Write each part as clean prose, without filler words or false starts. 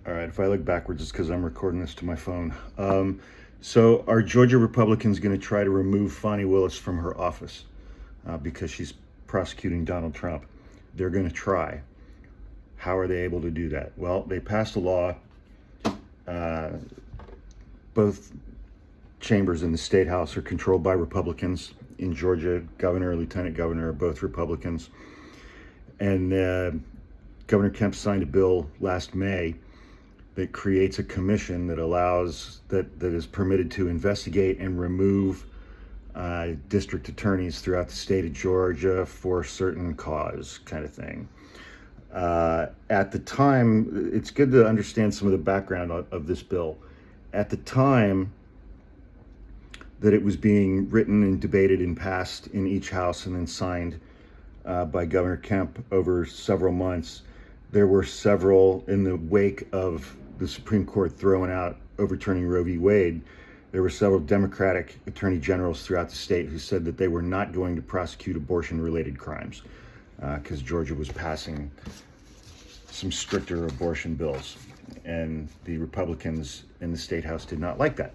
All right, if I look backwards, it's because I'm recording this to my phone. So are Georgia Republicans going to try to remove Fani Willis from her office because she's prosecuting Donald Trump? They're going to try. How are they able to do that? Well, they passed a law. Both chambers in the state house are controlled by Republicans. In Georgia, governor and lieutenant governor are both Republicans. And Governor Kemp signed a bill last May that creates a commission that is permitted to investigate and remove district attorneys throughout the state of Georgia for certain cause, kind of thing. At the time, it's good to understand some of the background of this bill. At the time that it was being written and debated and passed in each house and then signed by Governor Kemp over several months, there were several, in the wake of the Supreme Court overturning Roe v. Wade, there were several Democratic attorney generals throughout the state who said that they were not going to prosecute abortion-related crimes because Georgia was passing some stricter abortion bills, and the Republicans in the state house did not like that.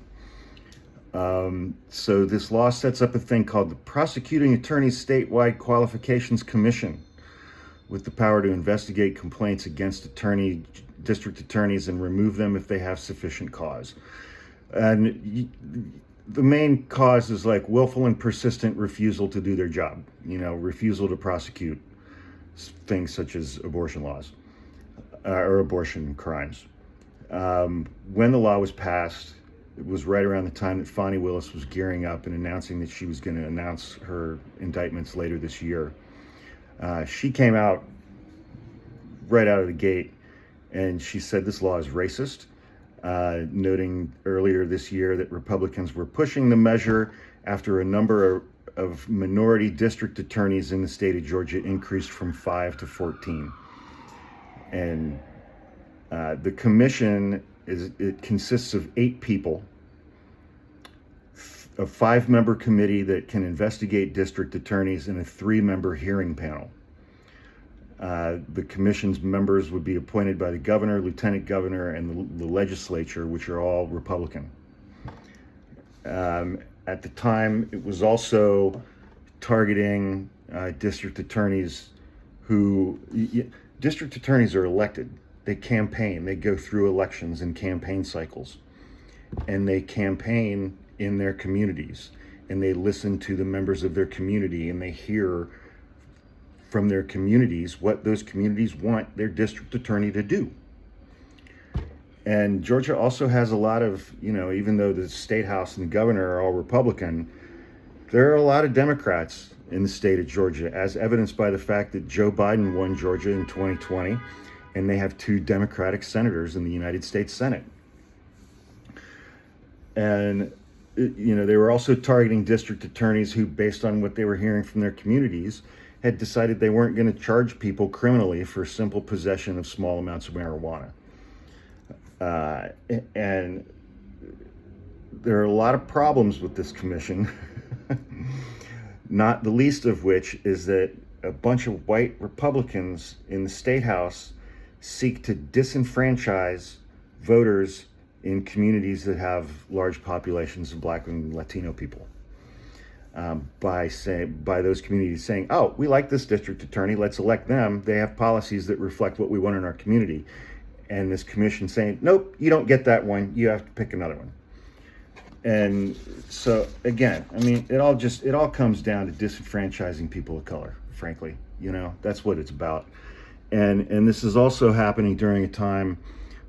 So this law sets up a thing called the Prosecuting Attorneys Statewide Qualifications Commission, with the power to investigate complaints against district attorneys and remove them if they have sufficient cause. And the main cause is like willful and persistent refusal to do their job, refusal to prosecute things such as abortion laws or abortion crimes. When the law was passed, it was right around the time that Fani Willis was gearing up and announcing that she was going to announce her indictments later this year. She came out right out of the gate and she said this law is racist, noting earlier this year that Republicans were pushing the measure after a number of minority district attorneys in the state of Georgia increased from 5 to 14. And the commission consists of 8 people, a 5-member committee that can investigate district attorneys, and a 3-member hearing panel. The commission's members would be appointed by the governor, lieutenant governor, and the legislature, which are all Republican. At the time, it was also targeting district attorneys district attorneys are elected. They campaign, they go through elections and campaign cycles, and they campaign in their communities, and they listen to the members of their community, and they hear from their communities what those communities want their district attorney to do. And Georgia also has a lot of, even though the state house and the governor are all Republican, there are a lot of Democrats in the state of Georgia, as evidenced by the fact that Joe Biden won Georgia in 2020, and they have 2 Democratic senators in the United States Senate. And, they were also targeting district attorneys who, based on what they were hearing from their communities, had decided they weren't going to charge people criminally for simple possession of small amounts of marijuana. And there are a lot of problems with this commission, not the least of which is that a bunch of white Republicans in the state house seek to disenfranchise voters in communities that have large populations of Black and Latino people. By those communities saying, oh, we like this district attorney, let's elect them. They have policies that reflect what we want in our community. And this commission saying, nope, you don't get that one, you have to pick another one. And so again, it all comes down to disenfranchising people of color, frankly. That's what it's about. And this is also happening during a time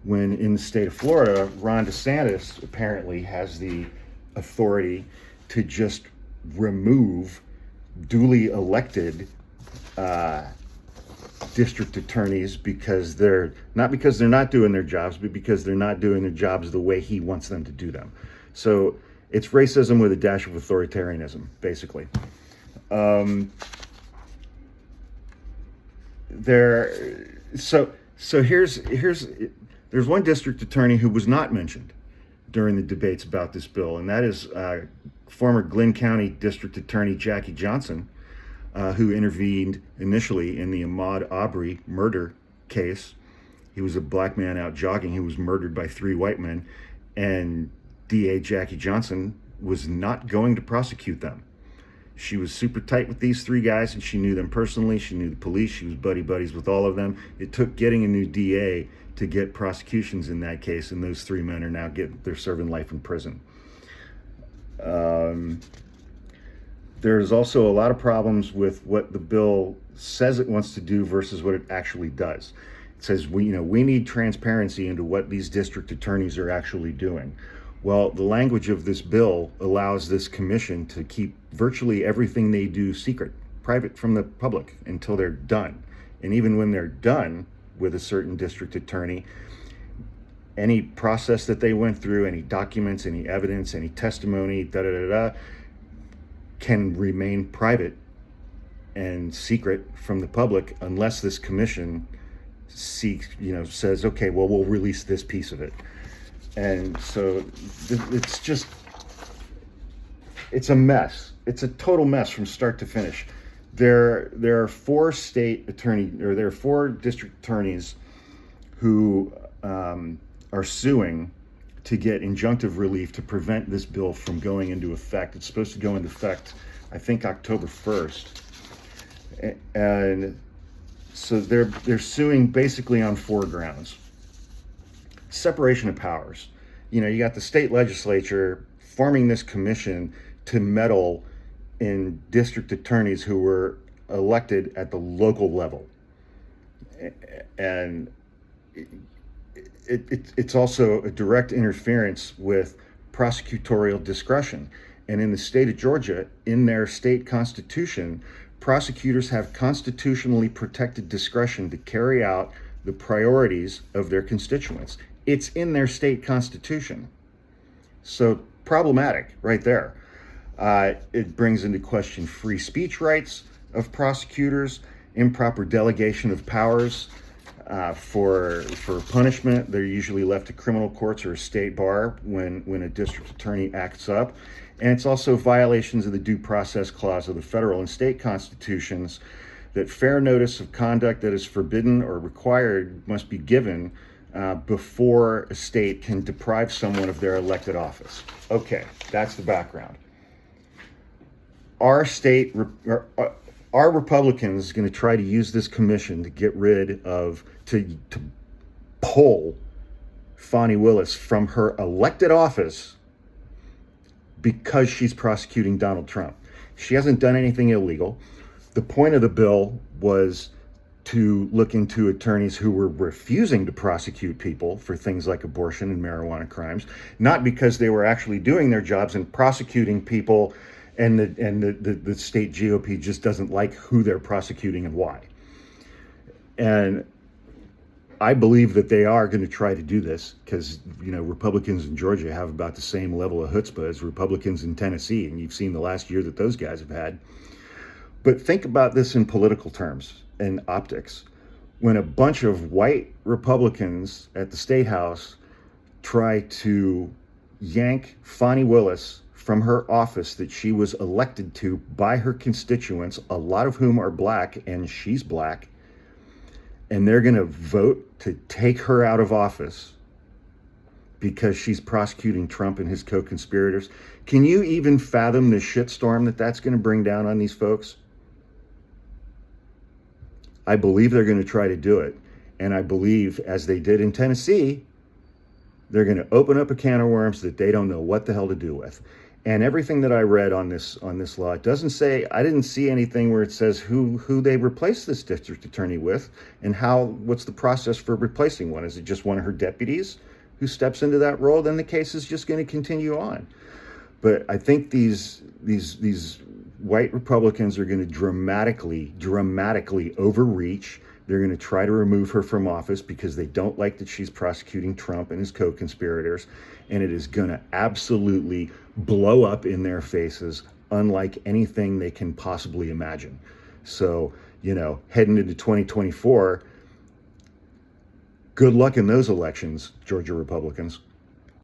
when in the state of Florida, Ron DeSantis apparently has the authority to just remove duly elected district attorneys because they're not doing their jobs, but because they're not doing their jobs the way he wants them to do them. So it's racism with a dash of authoritarianism, basically. There's one district attorney who was not mentioned during the debates about this bill, and that is former Glynn County District Attorney Jackie Johnson, who intervened initially in the Ahmaud Arbery murder case. he was a black man out jogging who was murdered by 3 white men, and DA Jackie Johnson was not going to prosecute them. She was super tight with these 3 guys, and she knew them personally. She knew the police. She was buddies with all of them. It took getting a new DA to get prosecutions in that case, and those 3 men are now they're serving life in prison. There's also a lot of problems with what the bill says it wants to do versus what it actually does. It says we need transparency into what these district attorneys are actually doing. Well, the language of this bill allows this commission to keep virtually everything they do secret, private from the public, until they're done. And even when they're done with a certain district attorney, any process that they went through, any documents, any evidence, any testimony, can remain private and secret from the public unless this commission says, okay, well, we'll release this piece of it. And so it's a mess. It's a total mess from start to finish. There are 4 district attorneys who are suing to get injunctive relief to prevent this bill from going into effect. It's supposed to go into effect, I think, October 1st. And so they're suing basically on 4 grounds. Separation of powers. You got the state legislature forming this commission to meddle in district attorneys who were elected at the local level. And it's also a direct interference with prosecutorial discretion. And in the state of Georgia, in their state constitution, prosecutors have constitutionally protected discretion to carry out the priorities of their constituents. It's in their state constitution. So problematic right there. It brings into question free speech rights of prosecutors, improper delegation of powers for punishment. They're usually left to criminal courts or a state bar when a district attorney acts up. And it's also violations of the due process clause of the federal and state constitutions that fair notice of conduct that is forbidden or required must be given before a state can deprive someone of their elected office. Okay, that's the background. Our Republicans is going to try to use this commission to get rid of, to pull Fani Willis from her elected office because she's prosecuting Donald Trump. She hasn't done anything illegal. The point of the bill was to look into attorneys who were refusing to prosecute people for things like abortion and marijuana crimes, not because they were actually doing their jobs and prosecuting people, and the state GOP just doesn't like who they're prosecuting and why. And I believe that they are going to try to do this because, Republicans in Georgia have about the same level of chutzpah as Republicans in Tennessee, and you've seen the last year that those guys have had. But think about this in political terms and optics. When a bunch of white Republicans at the State House try to yank Fani Willis from her office that she was elected to by her constituents, a lot of whom are black, and she's black, and they're going to vote to take her out of office because she's prosecuting Trump and his co-conspirators. Can you even fathom the shitstorm that's going to bring down on these folks? I believe they're going to try to do it. And I believe, as they did in Tennessee, they're going to open up a can of worms that they don't know what the hell to do with. And everything that I read on this law, it doesn't say, I didn't see anything where it says who they replace this district attorney with and what's the process for replacing one. Is it just one of her deputies who steps into that role? Then the case is just going to continue on. But I think these white Republicans are going to dramatically overreach. They're going to try to remove her from office because they don't like that she's prosecuting Trump and his co-conspirators. And it is going to absolutely blow up in their faces, unlike anything they can possibly imagine. So, heading into 2024, good luck in those elections, Georgia Republicans.